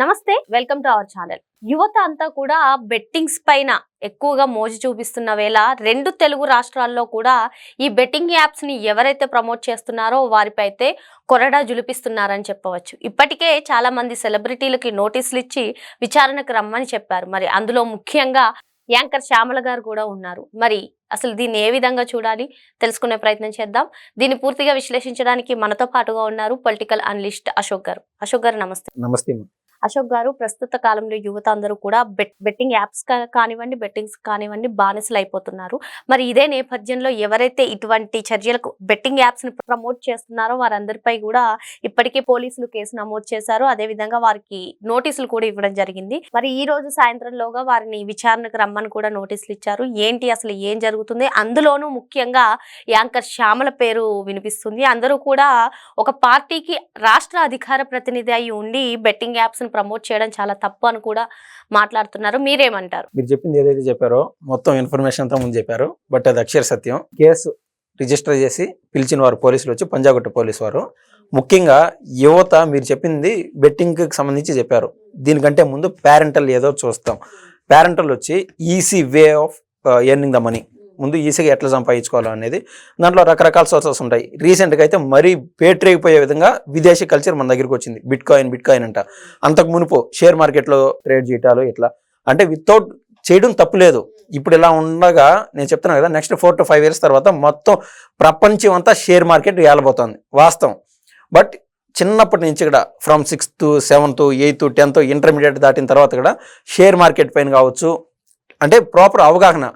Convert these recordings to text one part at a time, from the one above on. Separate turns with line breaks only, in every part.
నమస్తే, welcome to our channel. యువత అంతా కూడా బెట్టింగ్స్ పైన ఎక్కువగా మోజు చూపిస్తున్న వేళ రెండు తెలుగు రాష్ట్రాల్లో కూడా ఈ బెట్టింగ్ యాప్స్ ని ఎవరైతే ప్రమోట్ చేస్తున్నారో వారిపై అయితే కొరడా జులిపిస్తున్నారని చెప్పవచ్చు. ఇప్పటికే చాలా మంది సెలబ్రిటీలకి నోటీసులు ఇచ్చి విచారణకు రమ్మని చెప్పారు. మరి అందులో ముఖ్యంగా యాంకర్ శ్యామల గారు కూడా ఉన్నారు. మరి అసలు దీన్ని ఏ విధంగా చూడాలి తెలుసుకునే ప్రయత్నం చేద్దాం. దీన్ని పూర్తిగా విశ్లేషించడానికి మనతో పాటుగా ఉన్నారు పొలిటికల్ అనలిస్ట్ అశోక్ గారు. అశోక్ గారు నమస్తే.
నమస్తే.
అశోక్ గారు, ప్రస్తుత కాలంలో యువత అందరూ కూడా బెట్టింగ్ యాప్స్ కానివ్వండి, బెట్టింగ్స్ కానివ్వండి బానిసలు అయిపోతున్నారు. మరి ఇదే నేపథ్యంలో ఎవరైతే ఇటువంటి చర్యలకు బెట్టింగ్ యాప్స్ ని ప్రమోట్ చేస్తున్నారో వారందరిపై కూడా ఇప్పటికే పోలీసులు కేసు నమోదు చేశారు. అదే విధంగా వారికి నోటీసులు కూడా ఇవ్వడం జరిగింది. మరి ఈ రోజు సాయంత్రంలోగా వారిని విచారణకు రమ్మని కూడా నోటీసులు ఇచ్చారు. ఏంటి అసలు ఏం జరుగుతుంది? అందులోనూ ముఖ్యంగా యాంకర్ శ్యామల పేరు వినిపిస్తుంది. అందరూ కూడా ఒక పార్టీకి రాష్ట్ర అధికార ప్రతినిధి అయి ఉండి బెట్టింగ్ యాప్స్ ప్రమోట్ చేయడం చాలా తప్పు అని కూడా మాట్లాడుతున్నారు. మీరేమంటారు?
మీరు చెప్పింది ఏదైతే చెప్పారో మొత్తం ఇన్ఫర్మేషన్ అంతా ముందు చెప్పారు. బట్ అది అక్షర సత్యం. కేసు రిజిస్టర్ చేసి పిలిచిన వారు పోలీసులు వచ్చి పంజాగుట్ట పోలీసు వారు. ముఖ్యంగా యువత మీరు చెప్పింది బెట్టింగ్కి సంబంధించి చెప్పారు. దీనికంటే ముందు పేరెంటల్ ఏదో చూస్తాం. పేరెంటల్ వచ్చి easy way of earning the money. ముందు ఈజీగా ఎట్లా సంపాదించుకోవాలి అనేది దాంట్లో రకరకాల సోర్సెస్ ఉంటాయి. రీసెంట్గా అయితే మరీ పేటరైపోయే విధంగా విదేశీ కల్చర్ మన దగ్గరికి వచ్చింది. బిట్ కాయిన్ అంట. అంతకు మునుపు షేర్ మార్కెట్లో ట్రేడ్ చేయటాలు ఇట్లా అంటే వితౌట్ చేయడం తప్పులేదు. ఇప్పుడు ఇలా ఉండగా నేను చెప్తున్నాను కదా, నెక్స్ట్ 4 to 5 years తర్వాత మొత్తం ప్రపంచం అంతా షేర్ మార్కెట్ ఏలబోతుంది వాస్తవం. బట్ చిన్నప్పటి నుంచి కూడా from 6th, 7th, 8th, 10th intermediate దాటిన తర్వాత కూడా షేర్ మార్కెట్ పైన కావచ్చు అంటే ప్రాపర్ అవగాహన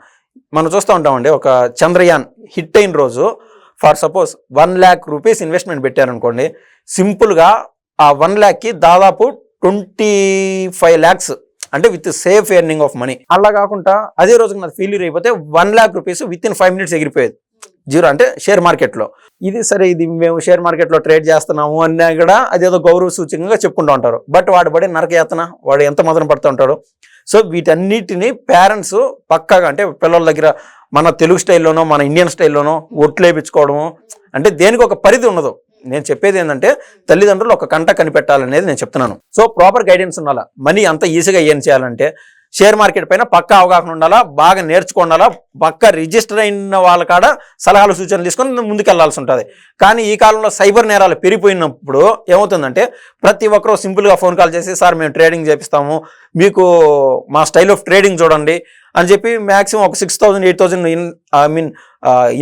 మనం చూస్తూ ఉంటామండి. ఒక చంద్రయాన్ హిట్ అయిన రోజు for suppose 1 lakh rupees investment పెట్టారనుకోండి, సింపుల్గా ఆ 1 lakhకి దాదాపు 25 lakhs అంటే with safe earning of money. అలా కాకుండా అదే రోజుకి నాకు ఫెయిల్యూర్ అయిపోతే 1 lakh rupees within 5 minutes ఎగిరిపోయేది. Zero అంటే షేర్ మార్కెట్లో. ఇది సరే, ఇది మేము షేర్ మార్కెట్లో ట్రేడ్ చేస్తున్నాము అన్నా కూడా అదేదో గౌరవ సూచకంగా చెప్పుకుంటూ ఉంటారు. బట్ వాడు పడే నరకయాతన, వాడు ఎంత మదన పడుతూ ఉంటాడు. సో వీటన్నిటిని పేరెంట్స్ పక్కాగా అంటే పిల్లల దగ్గర మన తెలుగు స్టైల్లోనో మన ఇండియన్ స్టైల్లోనో ఒట్లేపించుకోవడము అంటే దేనికి ఒక పరిధి ఉండదు. నేను చెప్పేది ఏంటంటే తల్లిదండ్రులు ఒక కంట కనిపెట్టాలనేది నేను చెప్తున్నాను. సో ప్రాపర్ గైడెన్స్ ఉండాలా. మనీ అంత ఈజీగా ఏం చేయాలంటే షేర్ మార్కెట్ పైన పక్కా అవగాహన ఉండాలా, బాగా నేర్చుకోండాలా, పక్కా రిజిస్టర్ అయిన వాళ్ళ కాడ సలహాలు సూచనలు తీసుకొని ముందుకెళ్లాల్సి ఉంటుంది. కానీ ఈ కాలంలో సైబర్ నేరాలు పెరిగిపోయినప్పుడు ఏమవుతుందంటే ప్రతి ఒక్కరూ సింపుల్గా ఫోన్ కాల్ చేసి సార్ మేము ట్రేడింగ్ చేపిస్తాము, మీకు మా స్టైల్ ఆఫ్ ట్రేడింగ్ చూడండి అని చెప్పి మ్యాక్సిమం ఒక 6,000, 8,000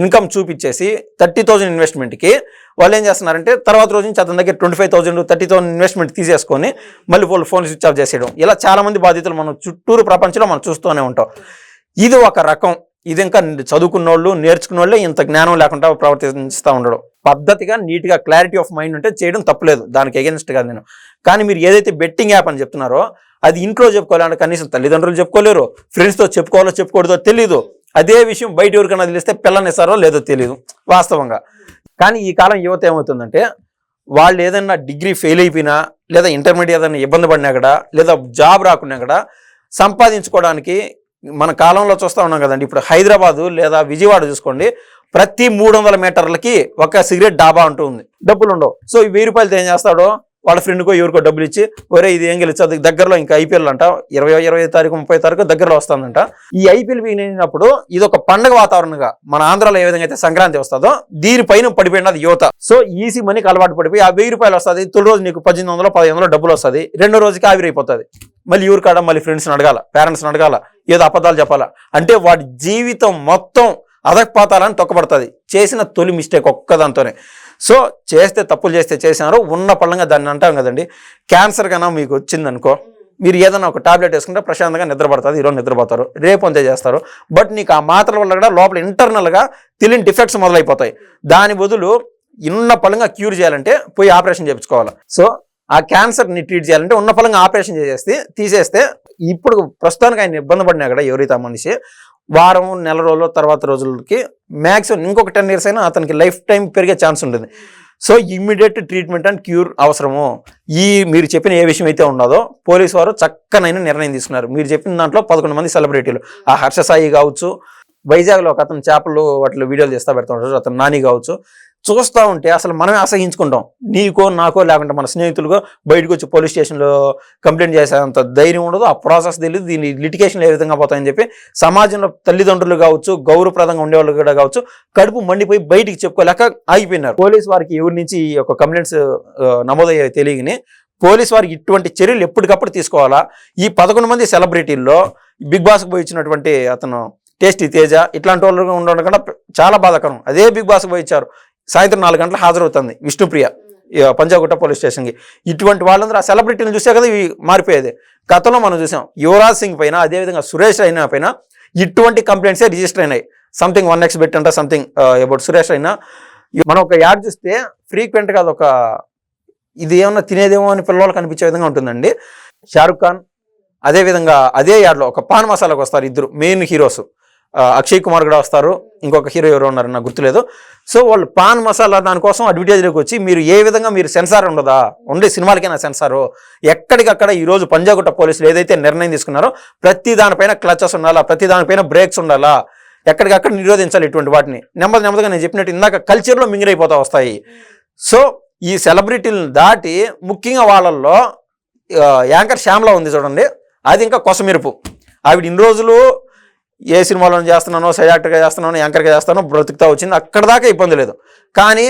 ఇన్కమ్ చూపించేసి 30,000 ఇన్వెస్ట్మెంట్కి వాళ్ళు ఏం చేస్తున్నారంటే తర్వాత రోజు నుంచి అతని దగ్గర 25,000, 30,000 ఇన్వెస్ట్మెంట్ తీసేసుకొని మళ్ళీ వాళ్ళు ఫోన్ స్విచ్ ఆఫ్ చేసేయడం. ఇలా చాలామంది బాధితులు మనం చుట్టూరు ప్రపంచంలో మనం చూస్తూనే ఉంటాం. ఇది ఒక రకం. ఇది ఇంకా చదువుకున్నోళ్ళు నేర్చుకున్న ఇంత జ్ఞానం లేకుండా ప్రవర్తిస్తూ ఉండడం. పద్ధతిగా నీట్గా క్లారిటీ ఆఫ్ మైండ్ ఉంటే చేయడం తప్పులేదు, దానికి ఎగెన్స్ట్ కాదు నేను. కానీ మీరు ఏదైతే బెట్టింగ్ యాప్ అని చెప్తున్నారో అది ఇంట్లో చెప్పుకోవాలంటే కనీసం తల్లిదండ్రులు చెప్పుకోలేరు, ఫ్రెండ్స్తో చెప్పుకోవాలో చెప్పుకూడదో తెలీదు. అదే విషయం బయట ఎవరికైనా తెలిస్తే పిల్లనిస్తారో లేదో తెలియదు వాస్తవంగా. కానీ ఈ కాలం యువత ఏమవుతుందంటే వాళ్ళు ఏదైనా డిగ్రీ ఫెయిల్ అయిపోయినా లేదా ఇంటర్మీడియట్ ఏదైనా ఇబ్బంది పడినా కూడా లేదా జాబ్ రాకున్నా కూడా సంపాదించుకోవడానికి మన కాలంలో చూస్తూ ఉన్నాం కదండి. ఇప్పుడు హైదరాబాదు లేదా విజయవాడ చూసుకోండి, ప్రతి 300 మీటర్లకి ఒక సిగరెట్ డాబా అంటూ ఉంది. డబ్బులు ఉండవు. సో ఈ 1000 రూపాయలతో ఏం చేస్తాడో వాళ్ళ ఫ్రెండ్కో ఎవరికో డబ్బులు ఇచ్చి ఒరే ఇది ఏం గెలిచదు దగ్గరలో ఇంకా ఐపీఎల్ అంట 25 తారీఖు 30 తారీఖు దగ్గరలో వస్తుందంట. ఈ ఐపీఎల్ బిగినప్పుడు ఇది ఒక పండుగ వాతావరణంగా మన ఆంధ్రాలో ఏ విధంగా అయితే సంక్రాంతి వస్తుందో దీనిపైన పడిపోయినది యువత. సో ఈజీ మనీకి అలవాటు పడిపోయి ఆ 1000 రూపాయలు వస్తుంది, తొలి రోజు నీకు 1800, 1500 డబ్బులు వస్తుంది, రెండో రోజుకి ఆవిరైపోతుంది. మళ్ళీ ఊరు కాడ మళ్ళీ ఫ్రెండ్స్ని అడగాల, పేరెంట్స్ని అడగాల, ఏదో అబద్ధాలు చెప్పాలా. అంటే వాడి జీవితం మొత్తం అధపాతాలని తొక్కబడుతుంది చేసిన తొలి మిస్టేక్ ఒక్కదాంతోనే. సో చేస్తే తప్పులు చేస్తే చేసినారు ఉన్న పళ్ళంగా దాన్ని అంటాం కదండి. క్యాన్సర్ కన్నా మీకు వచ్చిందనుకో, మీరు ఏదైనా ఒక టాబ్లెట్ వేసుకుంటే ప్రశాంతంగా నిద్రపడుతుంది, ఈరోజు నిద్రపోతారు, రేపు అంతే చేస్తారు. బట్ నీకు ఆ మాత్రల వల్ల కూడా లోపల ఇంటర్నల్గా తెలియని డిఫెక్ట్స్ మొదలైపోతాయి. దాని బదులు ఉన్న పళ్ళంగా క్యూర్ చేయాలంటే పోయి ఆపరేషన్ చేయించుకోవాలి. సో ఆ క్యాన్సర్ని ట్రీట్ చేయాలంటే ఉన్న పళ్ళంగా ఆపరేషన్ తీసేస్తే ఇప్పుడు ప్రస్తుతానికి ఆయన ఇబ్బంది పడినా కూడా ఎవరైతే ఆ మనిషి వారం నెల రోజుల తర్వాత రోజులకి మ్యాక్సిమం ఇంకొక 10 years అయినా అతనికి లైఫ్ టైం పెరిగే ఛాన్స్ ఉంటుంది. So immediate treatment and cure అవసరము. మీరు చెప్పిన ఏ విషయం అయితే ఉన్నదో పోలీసు వారు చక్కనైన నిర్ణయం తీసుకున్నారు. మీరు చెప్పిన దాంట్లో 11 మంది సెలబ్రిటీలు, ఆ హర్ష సాయి కావచ్చు, వైజాగ్లో ఒక అతను చేపలు వాటిలో వీడియోలు చేస్తా పెడతా ఉంటారు అతను నాని కావచ్చు, చూస్తూ ఉంటే అసలు మనమే అసహించుకుంటాం. నీకో నాకో లేకుంటే మన స్నేహితులుగో బయటకు వచ్చి పోలీస్ స్టేషన్లో కంప్లైంట్ చేసేంత ధైర్యం ఉండదు, ఆ ప్రాసెస్ తెలియదు, దీని లిటిగేషన్లు ఏ విధంగా పోతాయని చెప్పి సమాజంలో తల్లిదండ్రులు కావచ్చు, గౌరవప్రదంగా ఉండేవాళ్ళు కూడా కావచ్చు, కడుపు మండిపోయి బయటికి చెప్పుకోలేక ఆగిపోయినారు. పోలీస్ వారికి ఎవరి నుంచి ఒక కంప్లైంట్స్ నమోదయ్యాయి తెలియని పోలీస్ వారికి ఇటువంటి చర్యలు ఎప్పటికప్పుడు తీసుకోవాలా. ఈ 11 మంది సెలబ్రిటీల్లో బిగ్ బాస్కి పోయి ఇచ్చినటువంటి అతను టేస్టీ తేజ ఇట్లాంటి వాళ్ళు ఉండడం కూడా చాలా బాధాకరం. అదే బిగ్ బాస్కి పోయి ఇచ్చారు, సాయంత్రం 4 గంటలకు హాజరవుతుంది విష్ణుప్రియ పంజాగుట్ట పోలీస్ స్టేషన్కి. ఇటువంటి వాళ్ళందరూ ఆ సెలబ్రిటీని చూసే కదా ఇవి మారిపోయేది. గతంలో మనం చూసాం యువరాజ్ సింగ్ పైన, అదేవిధంగా సురేష్ రైనా పైన ఇటువంటి కంప్లైంట్సే రిజిస్టర్ అయినాయి. సంథింగ్ 1x బెట్ అంట, సంథింగ్ అబౌట్ సురేష్ రైనా. మనం ఒక యాడ్ చూస్తే ఫ్రీక్వెంట్గా అదొక ఇది ఏమన్నా తినేదేమో అని పిల్లలకు కనిపించే విధంగా ఉంటుందండి. షారుఖ్ ఖాన్ అదేవిధంగా అదే యాడ్లో ఒక పాన్ మసాలాకు వస్తారు ఇద్దరు మెయిన్ హీరోస్, అక్షయ్ కుమార్ కూడా వస్తారు, ఇంకొక హీరో ఎవరు ఉన్నారు నాకు గుర్తులేదు. సో వాళ్ళు పాన్ మసాలా దానికోసం అడ్వర్టైజ్లోకి వచ్చి మీరు ఏ విధంగా మీరు సెన్సార్ ఉండదా, ఉండే సినిమాలకైనా సెన్సారు, ఎక్కడికక్కడ ఈరోజు పంజాగుట్ట పోలీసులు ఏదైతే నిర్ణయం తీసుకున్నారో ప్రతి దానిపైన క్లచెస్ ఉండాలా, ప్రతి దానిపైన బ్రేక్స్ ఉండాలా, ఎక్కడికక్కడ నిరోధించాలి ఇటువంటి వాటిని. నెమ్మదిగా నేను చెప్పినట్టు ఇందాక కల్చర్లో మింగిరైపోతా వస్తాయి. సో ఈ సెలబ్రిటీలను దాటి ముఖ్యంగా వాళ్ళల్లో యాంకర్ శ్యామ్లా ఉంది చూడండి, అది ఇంకా కొసమెరుపు. ఆవిడ ఇన్ని రోజులు ఏ సినిమాలో చేస్తున్నానో, సైడ్ యాక్టర్గా చేస్తున్నానో, యాంకర్గా చేస్తానో బ్రతుకుతా వచ్చింది, అక్కడ దాకా ఇబ్బంది లేదు. కానీ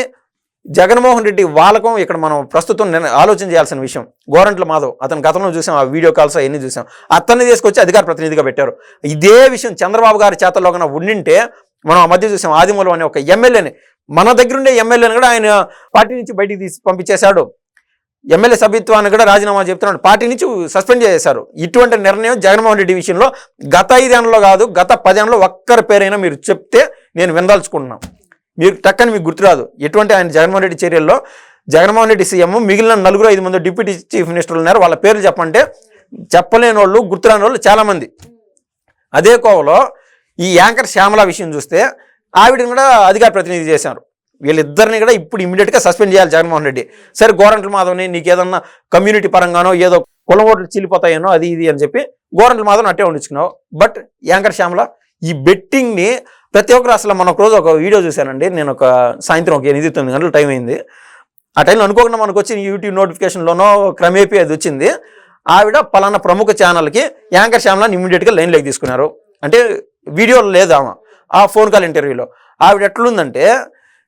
జగన్మోహన్ రెడ్డి వాళ్ళకం ఇక్కడ మనం ప్రస్తుతం ఆలోచన చేయాల్సిన విషయం. గోరంట్ల మాధవ్ అతను గతంలో చూసాం, ఆ వీడియో కాల్స్ అవన్నీ చూసాం, అతన్ని తీసుకొచ్చి అధికార ప్రతినిధిగా పెట్టారు. ఇదే విషయం చంద్రబాబు గారి చేతల్లో కన్నా ఉండింటే, మనం ఆ మధ్య చూసాం ఆదిమూలం అనే ఒక ఎమ్మెల్యేని, మన దగ్గర ఉండే ఎమ్మెల్యేని కూడా ఆయన పార్టీ నుంచి బయటికి తీసి పంపించేశాడు. ఎమ్మెల్యే సభ్యత్వాన్ని కూడా రాజీనామా చెప్తున్నాడు, పార్టీ నుంచి సస్పెండ్ చేశారు. ఇటువంటి నిర్ణయం జగన్మోహన్ రెడ్డి విషయంలో గత 5 ఏళ్లలో కాదు, గత 10 ఏళ్లలో ఒక్కరి పేరైనా మీరు చెప్తే నేను వినదలుచుకుంటున్నాను. మీరు టక్కని మీకు గుర్తురాదు ఎటువంటి ఆయన జగన్మోహన్ రెడ్డి చర్యల్లో. జగన్మోహన్ రెడ్డి సీఎం, మిగిలిన 4-5 మంది డిప్యూటీ చీఫ్ మినిస్టర్లు ఉన్నారు, వాళ్ళ పేర్లు చెప్పంటే చెప్పలేని వాళ్ళు, గుర్తురాని వాళ్ళు చాలామంది. అదే కోవలో ఈ యాంకర్ శ్యామల విషయం చూస్తే ఆవిడని కూడా అధికార ప్రతినిధి చేశారు. వీళ్ళిద్దరిని కూడా ఇప్పుడు ఇమ్మీడియట్గా సస్పెండ్ చేయాలి జగన్మోహన్ రెడ్డి. సరే గోరంట్ల మాధవ్ని నీకు ఏదన్నా కమ్యూనిటీ పరంగానో ఏదో కులం ఓట్లు చీలిపోతాయేనో అది ఇది అని చెప్పి గోరంట్ల మాధవ్ని అట్టే ఉండించుకున్నావు. బట్ యాంకర్ శ్యామల ఈ బెట్టింగ్ని ప్రతి ఒక్కరు అసలు మన ఒక రోజు ఒక వీడియో చూశానండి నేను, ఒక సాయంత్రం ఒక 8-9 గంటల టైం అయింది. ఆ టైంలో అనుకోకుండా మనకు వచ్చి యూట్యూబ్ నోటిఫికేషన్లోనో క్రమేపీ అది వచ్చింది. ఆవిడ పలానా ప్రముఖ ఛానల్కి యాంకర్ శ్యామలని ఇమ్మీడియట్గా లైన్లోకి తీసుకున్నారు. అంటే వీడియోలో లేదు ఆమె, ఆ ఫోన్ కాల్ ఇంటర్వ్యూలో ఆవిడ ఎట్లుందంటే,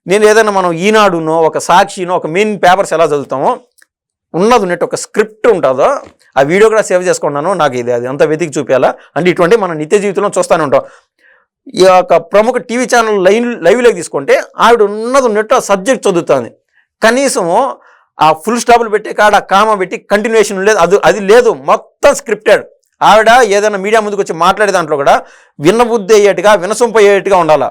నేను ఏదైనా మనం ఈనాడునో ఒక సాక్షినో ఒక మెయిన్ పేపర్స్ ఎలా చదువుతామో ఉన్నది ఉన్నట్టు ఒక స్క్రిప్ట్ ఉంటుందో ఆ వీడియో కూడా సేవ్ చేసుకున్నాను, నాకు ఇది అది అంతా వెతికి చూపించాలా అంటే ఇటువంటి మన నిత్య జీవితంలో చూస్తూనే ఉంటాం. ఈ యొక్క ప్రముఖ టీవీ ఛానల్ లైవ్లోకి తీసుకుంటే ఆవిడ ఉన్నది ఉన్నట్టు ఆ సబ్జెక్ట్ చదువుతుంది. కనీసము ఆ ఫుల్ స్టాపులు పెట్టి కాడ కామ పెట్టి కంటిన్యూషన్ లేదు, అది లేదు, మొత్తం స్క్రిప్టెడ్. ఆవిడ ఏదైనా మీడియా ముందుకు వచ్చి మాట్లాడే దాంట్లో కూడా వినబుద్ధి అయ్యేట్టుగా, వినసొంపయ్యేట్టుగా ఉండాలా.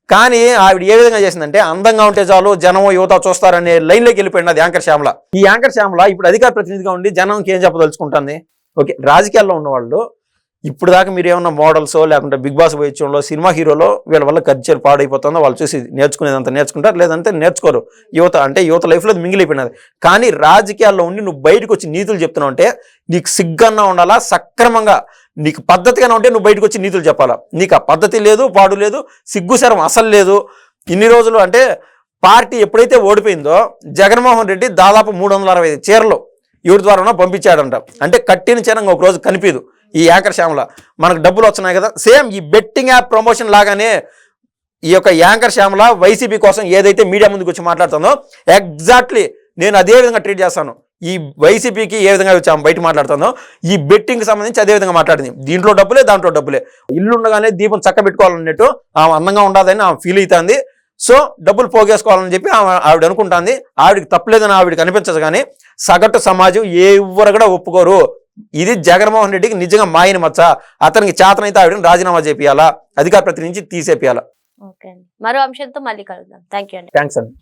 కానీ ఆవిడ ఏ విధంగా చేసిందంటే, అందంగా ఉంటే చాలు జనం యువత చూస్తారనే లైన్లోకి వెళ్ళిపోయింది అది యాంకర్ శ్యామల. ఈ యాంకర్ శ్యామల ఇప్పుడు అధికార ప్రతినిధిగా ఉండి జనంకి ఏం చెప్పదలుచుకుంటుంది? ఓకే, రాజకీయాల్లో ఉన్నవాళ్ళు ఇప్పుడు దాకా మీరు ఏమన్నా మోడల్సో లేకుంటే బిగ్ బాస్ పోయించడంలో సినిమా హీరోలో వీళ్ళ వల్ల కల్చర్ పాడైపోతుందో వాళ్ళు చూసి నేర్చుకునేదంతా నేర్చుకుంటారు, లేదంటే నేర్చుకోరు. యువత అంటే యువత లైఫ్లో మిగిలిపోయినది. కానీ రాజకీయాల్లో ఉండి నువ్వు బయటకు వచ్చి నీతులు చెప్తున్నావు అంటే నీకు సిగ్గన్నా ఉండాలా, సక్రమంగా నీకు పద్ధతిగానే ఉంటే నువ్వు బయటకు వచ్చి నీతులు చెప్పాలా. నీకు ఆ పద్ధతి లేదు, పాడు లేదు, సిగ్గుశరం అసలు లేదు. ఇన్ని రోజులు అంటే పార్టీ ఎప్పుడైతే ఓడిపోయిందో జగన్మోహన్ రెడ్డి దాదాపు 365 చీరలు ఎవరి ద్వారా పంపించాడంట. అంటే కట్టిన చీర ఒక రోజు కనిపించదు ఈ యాంకర్ శ్యామల. మనకు డబ్బులు వచ్చినాయి కదా, సేమ్ ఈ బెట్టింగ్ యాప్ ప్రమోషన్ లాగానే ఈ యొక్క యాంకర్ శ్యామల వైసీపీ కోసం ఏదైతే మీడియా ముందుకు వచ్చి మాట్లాడుతుందో ఎగ్జాక్ట్లీ నేను అదే విధంగా ట్రీట్ చేస్తాను. ఈ వైసీపీకి ఏ విధంగా వచ్చి ఆమె బయట మాట్లాడుతుందో ఈ బెట్టింగ్కి సంబంధించి అదే విధంగా మాట్లాడింది. దీంట్లో డబ్బులే, దాంట్లో డబ్బులే. ఇల్లు ఉండగానే దీపం చక్క పెట్టుకోవాలన్నట్టు ఆమె అందంగా ఉండదని ఆమె ఫీల్ అవుతుంది. సో డబ్బులు పోగేసుకోవాలని చెప్పి ఆవిడ అనుకుంటుంది. ఆవిడకి తప్పలేదని ఆవిడకి అనిపించదు, కానీ సగటు సమాజం ఎవరు కూడా ఒప్పుకోరు. ఇది జగన్మోహన్ రెడ్డికి నిజంగా మాయని మచ్చ. అతనికి చేతనైతే ఆవిడని రాజీనామా చేపియాలా, అధికార ప్రతినిధి నుంచి తీసేపియాలా.
ఓకే అండి, మరో అంశంతో మళ్ళీ కలుద్దాం. థ్యాంక్ యూ అండి.
థ్యాంక్స్ అండి.